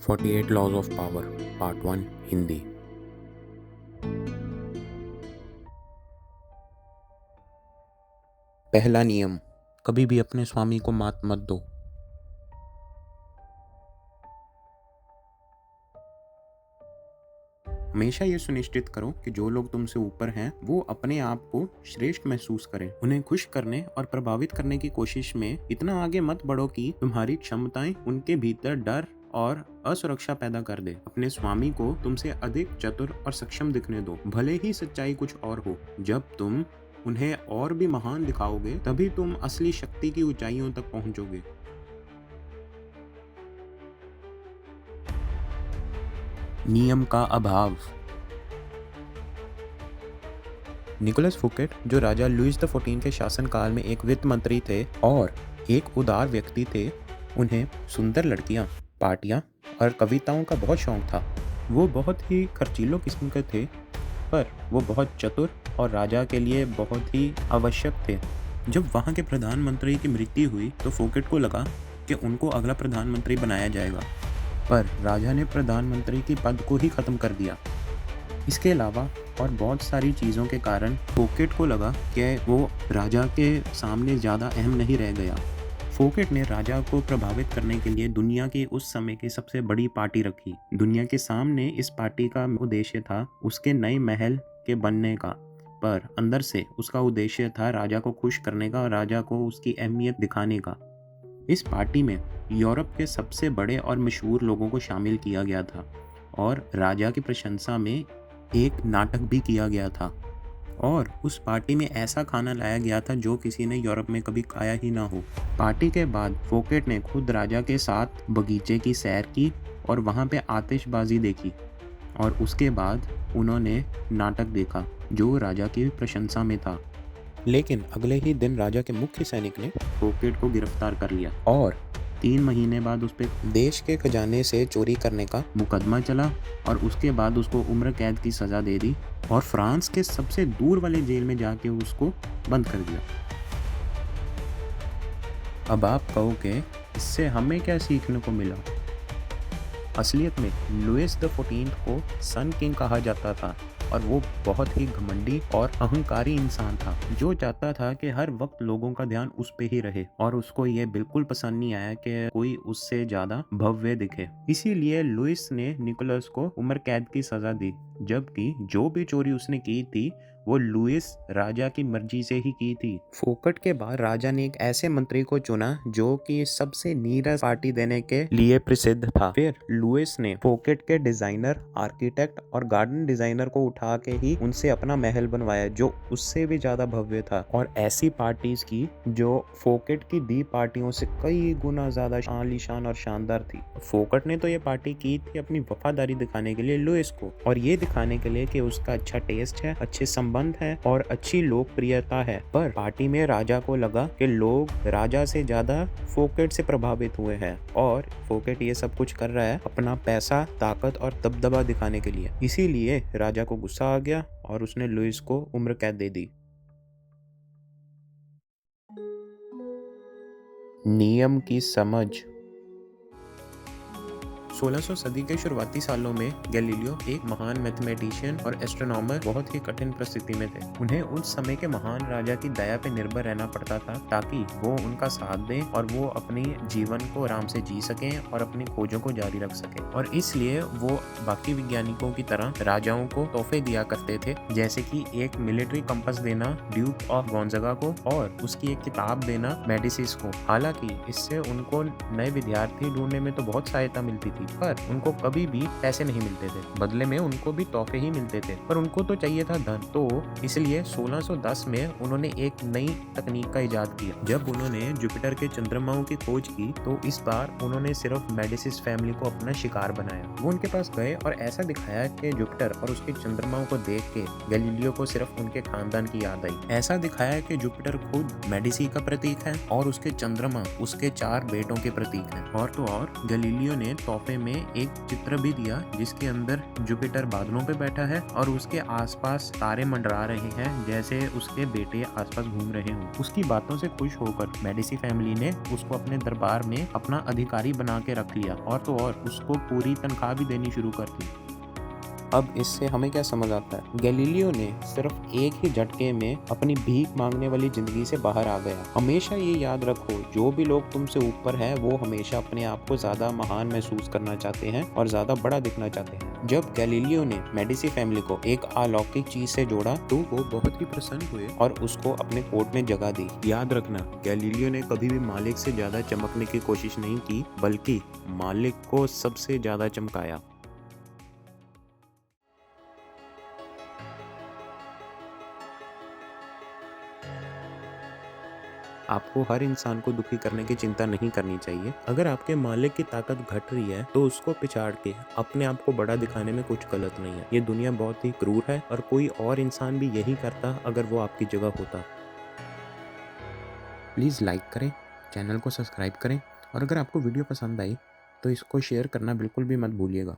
48 laws of power part 1 Hindi. पहला नियम, कभी भी अपने स्वामी को मात मत दो। हमेशा ये सुनिश्चित करो कि जो लोग तुमसे ऊपर हैं वो अपने आप को श्रेष्ठ महसूस करें। उन्हें खुश करने और प्रभावित करने की कोशिश में इतना आगे मत बढ़ो कि तुम्हारी क्षमताएं उनके भीतर डर और असुरक्षा पैदा कर दे। अपने स्वामी को तुमसे अधिक चतुर और सक्षम दिखने दो, भले ही सच्चाई कुछ और हो। जब तुम उन्हें और भी महान दिखाओगे तभी तुम असली शक्ति की ऊंचाइयों तक पहुंचोगे। नियम का अभाव। निकोलस फुकेट, जो राजा लुईस द 14 के शासनकाल में एक वित्त मंत्री थे और एक उदार व्यक्ति थे, उन्हें सुंदर लड़कियां, पार्टियां और कविताओं का बहुत शौक था। वो बहुत ही खर्चीलो किस्म के थे, पर वो बहुत चतुर और राजा के लिए बहुत ही आवश्यक थे। जब वहाँ के प्रधानमंत्री की मृत्यु हुई तो फुकेट को लगा कि उनको अगला प्रधानमंत्री बनाया जाएगा, पर राजा ने प्रधानमंत्री की पद को ही खत्म कर दिया। इसके अलावा और बहुत सारी चीज़ों के कारण फुकेट को लगा कि वो राजा के सामने ज़्यादा अहम नहीं रह गया। फुकेट ने राजा को प्रभावित करने के लिए दुनिया की उस समय की सबसे बड़ी पार्टी रखी। दुनिया के सामने इस पार्टी का उद्देश्य था उसके नए महल के बनने का, पर अंदर से उसका उद्देश्य था राजा को खुश करने का और राजा को उसकी अहमियत दिखाने का। इस पार्टी में यूरोप के सबसे बड़े और मशहूर लोगों को शामिल किया गया था और राजा की प्रशंसा में एक नाटक भी किया गया था, और उस पार्टी में ऐसा खाना लाया गया था जो किसी ने यूरोप में कभी खाया ही ना हो। पार्टी के बाद फुकेट ने खुद राजा के साथ बगीचे की सैर की और वहाँ पे आतिशबाजी देखी, और उसके बाद उन्होंने नाटक देखा जो राजा की प्रशंसा में था। लेकिन अगले ही दिन राजा के मुख्य सैनिक ने फुकेट को गिरफ्तार कर लिया और 3 महीने बाद उस पर देश के खजाने से चोरी करने का मुकदमा चला, और उसके बाद उसको उम्र कैद की सज़ा दे दी और फ्रांस के सबसे दूर वाले जेल में जाके उसको बंद कर दिया। अब आप कहोगे इससे हमें क्या सीखने को मिला? असलियत में लुईस द 14 को सन किंग कहा जाता था और वो बहुत ही घमंडी और अहंकारी इंसान था जो चाहता था कि हर वक्त लोगों का ध्यान उस पे ही रहे, और उसको ये बिल्कुल पसंद नहीं आया कि कोई उससे ज्यादा भव्य दिखे। इसीलिए लुईस ने निकोलस को उम्र कैद की सजा दी, जबकि जो भी चोरी उसने की थी वो लुईस राजा की मर्जी से ही की थी। फुकेट के बाद राजा ने एक ऐसे मंत्री को चुना जो कि सबसे नीरस पार्टी देने के लिए प्रसिद्ध था। फिर लुईस ने फुकेट के डिजाइनर, आर्किटेक्ट और गार्डन डिजाइनर को उठा के ही उनसे अपना महल बनवाया जो उससे भी ज्यादा भव्य था, और ऐसी पार्टीज की जो फुकेट की दी पार्टियों से कई गुना ज्यादा आलीशान और शानदार थी। फुकेट ने तो ये पार्टी की थी अपनी वफादारी दिखाने के लिए लुईस को, और ये दिखाने के लिए कि उसका अच्छा टेस्ट है, अच्छे संबंध है और अच्छी लोकप्रियता है। पर पार्टी में राजा को लगा कि लोग राजा से ज्यादा फुकेट से प्रभावित हुए हैं, और फुकेट ये सब कुछ कर रहा है अपना पैसा, ताकत और दबदबा दिखाने के लिए। इसीलिए राजा को गुस्सा आ गया और उसने लुईस को उम्र कैद दे दी। नियम की समझ। 1600 सदी के शुरुआती सालों में गैलीलियो एक महान मैथमेटिशियन और एस्ट्रोनॉमर बहुत ही कठिन परिस्थिति में थे। उन्हें उस समय के महान राजा की दया पे निर्भर रहना पड़ता था ताकि वो उनका साथ दें और वो अपनी जीवन को आराम से जी सकें और अपनी खोजों को जारी रख सकें। और इसलिए वो बाकी वैज्ञानिकों की तरह राजाओं को तोहफे दिया करते थे, जैसे कि एक मिलिट्री कंपास देना ड्यूक ऑफ गोंजागा को और उसकी एक किताब देना मेडिसिस को। हालांकि इससे उनको नए विद्यार्थी ढूंढने में तो बहुत सहायता मिलती थी, पर उनको कभी भी पैसे नहीं मिलते थे, बदले में उनको भी तोहफे ही मिलते थे, पर उनको तो चाहिए था धन। तो इसलिए 1610 में उन्होंने एक नई तकनीक का इजाद किया। जब उन्होंने जुपिटर के चंद्रमाओं की खोज की तो इस बार उन्होंने सिर्फ मेडिसिस फैमिली को अपना शिकार बनाया। वो उनके पास गए और ऐसा दिखाया कि जुपिटर और उसके चंद्रमाओं को देख के गैलीलियो को सिर्फ उनके खानदान की याद आई। ऐसा दिखाया कि जुपिटर खुद मेडिसी का प्रतीक है और उसके चंद्रमा उसके 4 बेटों के प्रतीक हैं। और तो और गैलीलियो ने तोहफे तोहफे में एक चित्र भी दिया जिसके अंदर जुपिटर बादलों पे बैठा है और उसके आसपास तारे मंडरा रहे हैं जैसे उसके बेटे आसपास घूम रहे हों। उसकी बातों से खुश होकर मेडिसी फैमिली ने उसको अपने दरबार में अपना अधिकारी बना के रख लिया और तो और उसको पूरी तनख्वाह भी देनी शुरू कर दी। अब इससे हमें क्या समझ आता है? गैलीलियो ने सिर्फ एक ही झटके में अपनी भीख मांगने वाली जिंदगी से बाहर आ गया। हमेशा ये याद रखो, जो भी लोग तुमसे ऊपर हैं वो हमेशा अपने आप को ज्यादा महान महसूस करना चाहते हैं और ज्यादा बड़ा दिखना चाहते हैं। जब गैलीलियो ने मेडिसी फैमिली को एक अलौकिक चीज से जोड़ा तो वो बहुत ही प्रसन्न हुए और उसको अपने कोर्ट में जगह दी। याद रखना, गैलीलियो ने कभी भी मालिक से ज्यादा चमकने की कोशिश नहीं की, बल्कि मालिक को सबसे ज्यादा चमकाया। आपको हर इंसान को दुखी करने की चिंता नहीं करनी चाहिए। अगर आपके मालिक की ताकत घट रही है तो उसको पिछाड़ के अपने आप को बड़ा दिखाने में कुछ गलत नहीं है। ये दुनिया बहुत ही क्रूर है और कोई और इंसान भी यही करता अगर वो आपकी जगह होता। प्लीज़ लाइक करें, चैनल को सब्सक्राइब करें और अगर आपको वीडियो पसंद आई तो इसको शेयर करना बिल्कुल भी मत भूलिएगा।